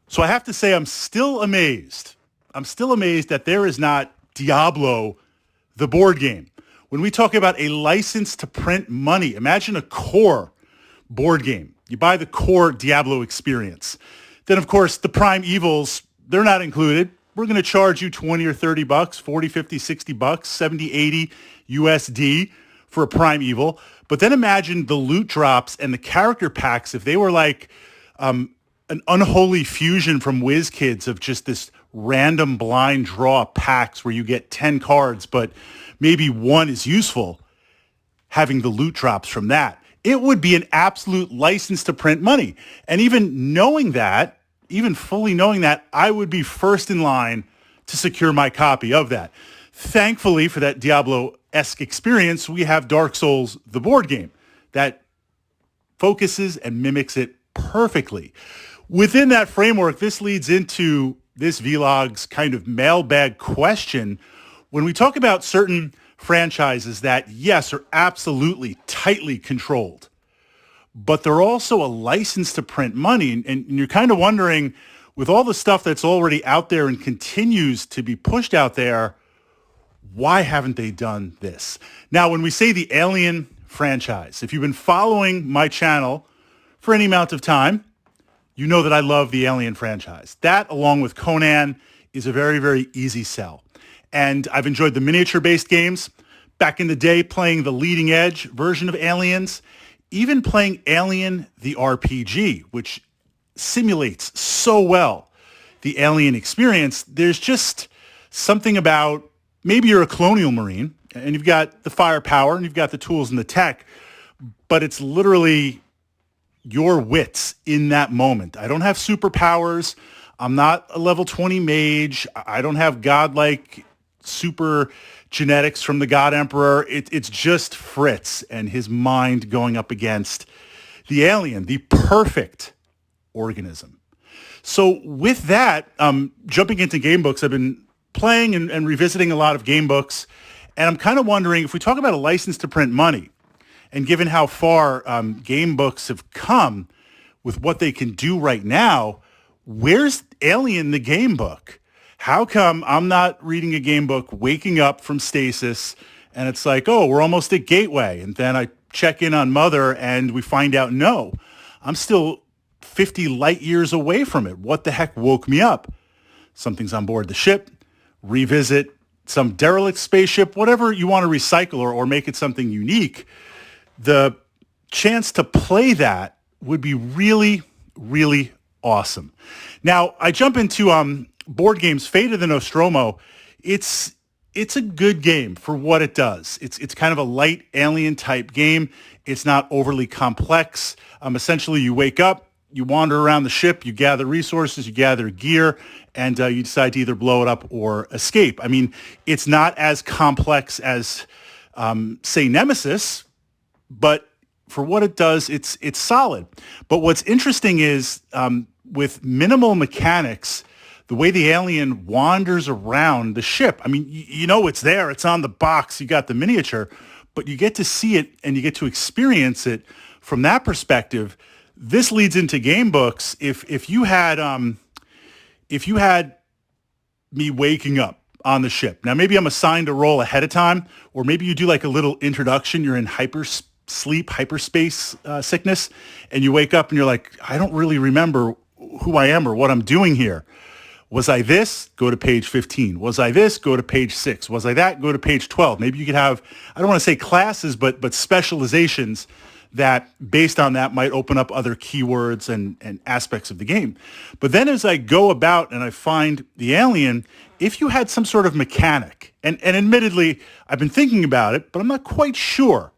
So I have to say I'm still amazed. I'm still amazed that there is not Diablo, the board game. When we talk about a license to print money, imagine a core board game. You buy the core Diablo experience. Then, of course, the prime evils, they're not included. We're going to charge you 20 or 30 bucks, 40, 50, 60 bucks, 70, 80 USD for a prime evil. But then imagine the loot drops and the character packs if they were like an unholy fusion from WizKids of just this random blind draw packs where you get 10 cards, but maybe one is useful, having the loot drops from that. It would be an absolute license to print money. And even knowing that, even fully knowing that, I would be first in line to secure my copy of that. Thankfully, for that Diablo-esque experience, we have Dark Souls, the board game, that focuses and mimics it perfectly. Within that framework, this leads into this vlog's kind of mailbag question. When we talk about certain franchises that, yes, are absolutely tightly controlled, but they're also a license to print money. And you're kind of wondering, with all the stuff that's already out there and continues to be pushed out there, why haven't they done this? Now, when we say the Alien franchise, if you've been following my channel for any amount of time, you know that I love the Alien franchise. That, along with Conan, is a very, very easy sell. And I've enjoyed the miniature-based games. Back in the day, playing the leading edge version of Aliens, even playing Alien the RPG, which simulates so well the Alien experience. There's just something about, maybe you're a colonial marine and you've got the firepower and you've got the tools and the tech, but it's literally your wits in that moment. I don't have superpowers. I'm not a level 20 mage. I don't have godlike super genetics from the God Emperor. It's just Fritz and his mind going up against the alien, the perfect organism. So with that, jumping into game books, I've been playing and revisiting a lot of game books, and I'm kind of wondering, if we talk about a license to print money, and given how far game books have come with what they can do right now, where's Alien the game book? How come I'm not reading a game book, waking up from stasis, and it's like, oh, we're almost at Gateway, and then I check in on Mother, and we find out, no, I'm still 50 light years away from it. What the heck woke me up? Something's on board the ship, revisit some derelict spaceship, whatever you want to recycle or make it something unique. The chance to play that would be really, really awesome. Now, I jump into board games. Fate of the Nostromo. It's a good game for what it does. It's kind of a light alien type game. It's not overly complex. Essentially, you wake up, you wander around the ship, you gather resources, you gather gear, and you decide to either blow it up or escape. I mean, it's not as complex as, say, Nemesis, but for what it does, it's solid. But what's interesting is with minimal mechanics, the way the alien wanders around the ship. I mean, you know it's there. It's on the box. You got the miniature, but you get to see it and you get to experience it from that perspective. This leads into game books. If you had me waking up on the ship, now maybe I'm assigned a role ahead of time, or maybe you do like a little introduction. You're in hyperspace sickness, and you wake up and you're like, I don't really remember who I am or what I'm doing here. Was I this? Go to page 15. Was I this? Go to page 6. Was I that? Go to page 12. Maybe you could have, I don't want to say classes, but specializations that based on that might open up other keywords and aspects of the game. But then as I go about and I find the alien, if you had some sort of mechanic, and admittedly, I've been thinking about it, but I'm not quite sure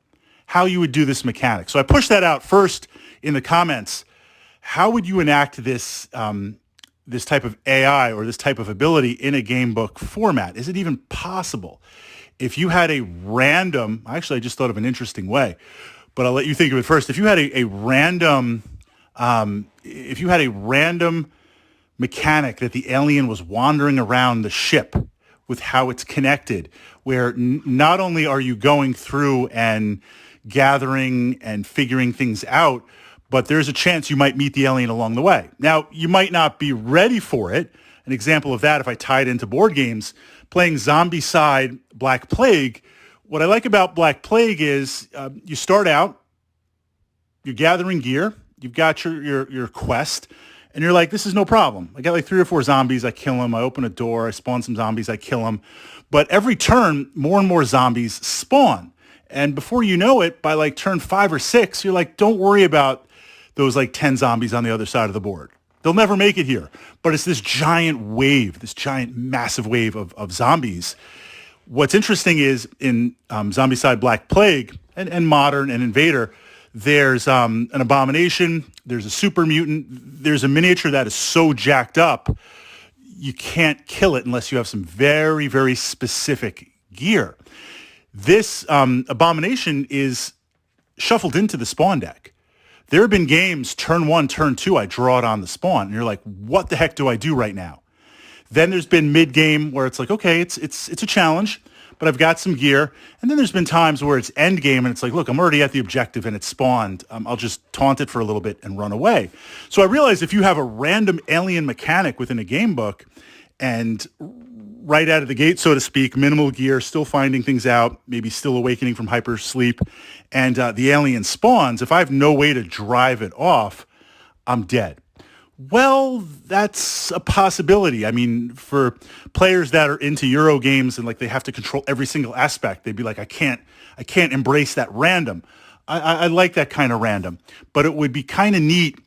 how you would do this mechanic. So I pushed that out first in the comments. How would you enact this this type of AI or this type of ability in a game book format? Is it even possible? If you had a random, actually I just thought of an interesting way, but I'll let you think of it first. If you had a random mechanic that the alien was wandering around the ship with how it's connected, where not only are you going through and gathering and figuring things out, but there's a chance you might meet the alien along the way. Now, you might not be ready for it. An example of that, if I tie it into board games, playing Zombicide Black Plague, what I like about Black Plague is you start out, you're gathering gear, you've got your quest, and you're like, this is no problem. I got like 3 or 4 zombies, I kill them, I open a door, I spawn some zombies, I kill them. But every turn, more and more zombies spawn. And before you know it, by like turn 5 or 6, you're like, don't worry about those like 10 zombies on the other side of the board. They'll never make it here. But it's this giant wave, this giant massive wave of zombies. What's interesting is in Zombicide Black Plague and Modern and Invader, there's an abomination, there's a super mutant, there's a miniature that is so jacked up, you can't kill it unless you have some very, very specific gear. This abomination is shuffled into the spawn deck. There have been games, turn 1, turn 2, I draw it on the spawn, and you're like, what the heck do I do right now? Then there's been mid-game where it's like, okay, it's a challenge, but I've got some gear. And then there's been times where it's end game and it's like, look, I'm already at the objective and it's spawned. I'll just taunt it for a little bit and run away. So I realized if you have a random alien mechanic within a game book and right out of the gate, so to speak, minimal gear, still finding things out, maybe still awakening from hypersleep, and the alien spawns, if I have no way to drive it off, I'm dead. Well, that's a possibility. I mean, for players that are into Euro games and like they have to control every single aspect, they'd be like, I can't embrace that random. I like that kind of random, but it would be kind of neat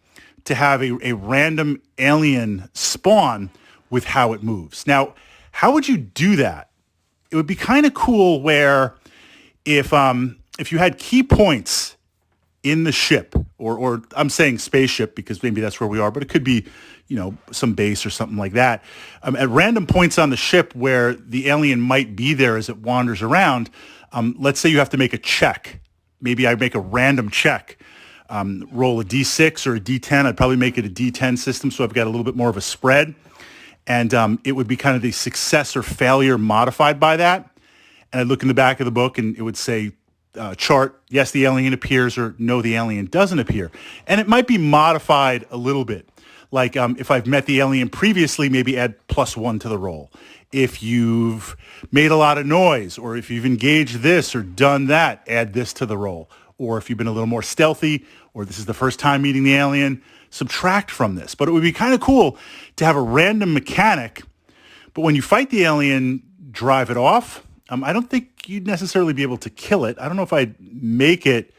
to have a random alien spawn with how it moves. Now, how would you do that? It would be kind of cool where if you had key points in the ship, or I'm saying spaceship because maybe that's where we are, but it could be, some base or something like that. At random points on the ship where the alien might be there as it wanders around, let's say you have to make a check. Maybe I make a random check, roll a D6 or a D10. I'd probably make it a D10 system so I've got a little bit more of a spread. And it would be kind of the success or failure modified by that. And I'd look in the back of the book and it would say, chart, yes, the alien appears, or no, the alien doesn't appear. And it might be modified a little bit. Like if I've met the alien previously, maybe add +1 to the roll. If you've made a lot of noise, or if you've engaged this or done that, add this to the roll. Or if you've been a little more stealthy, or this is the first time meeting the alien, subtract from this. But it would be kind of cool to have a random mechanic, but when you fight the alien, drive it off. I don't think you'd necessarily be able to kill it. I don't know if I'd make it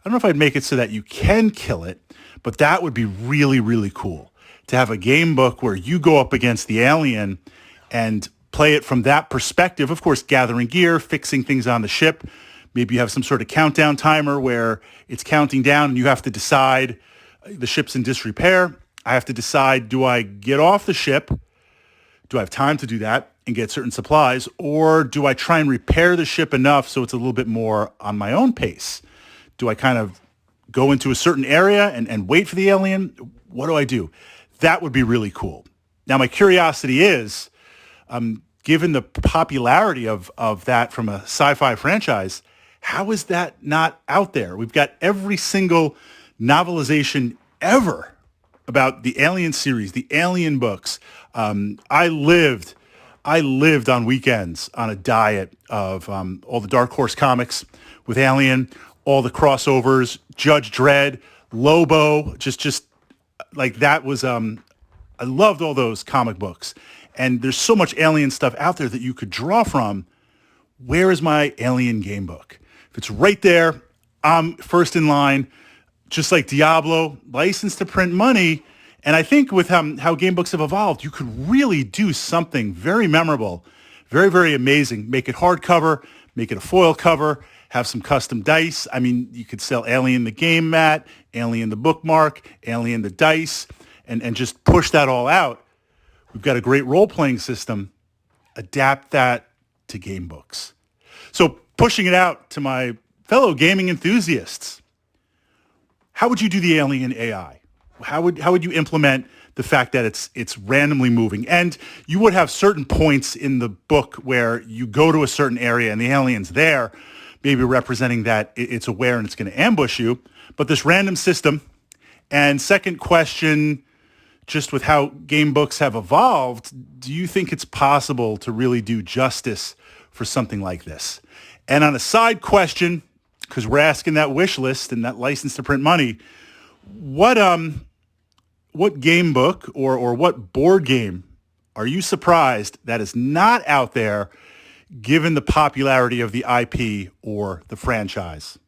so that you can kill it, but that would be really, really cool to have a game book where you go up against the alien and play it from that perspective. Of course, gathering gear, fixing things on the ship. Maybe you have some sort of countdown timer where it's counting down and you have to decide the ship's in disrepair. I have to decide, do I get off the ship? Do I have time to do that and get certain supplies? Or do I try and repair the ship enough so it's a little bit more on my own pace? Do I kind of go into a certain area and wait for the alien? What do I do? That would be really cool. Now, my curiosity is, given the popularity of that from a sci-fi franchise, how is that not out there? We've got every single novelization ever about the Alien series, the Alien books. I lived on weekends on a diet of all the Dark Horse comics with Alien, all the crossovers, Judge Dredd, Lobo, just like that was, I loved all those comic books. And there's so much Alien stuff out there that you could draw from. Where is my Alien game book? If it's right there, I'm first in line. Just like Diablo, licensed to print money. And I think with how game books have evolved, you could really do something very memorable, very, very amazing. Make it hardcover, make it a foil cover, have some custom dice. I mean, you could sell Alien the game mat, Alien the bookmark, Alien the dice, and just push that all out. We've got a great role-playing system. Adapt that to game books. So pushing it out to my fellow gaming enthusiasts, how would you do the Alien AI? How would you implement the fact that it's randomly moving? And you would have certain points in the book where you go to a certain area and the alien's there, maybe representing that it's aware and it's going to ambush you. But this random system, And second question, just with how game books have evolved, do you think it's possible to really do justice for something like this? And on a side question, because we're asking that wish list and that license to print money, what game book or what board game are you surprised that is not out there given the popularity of the IP or the franchise?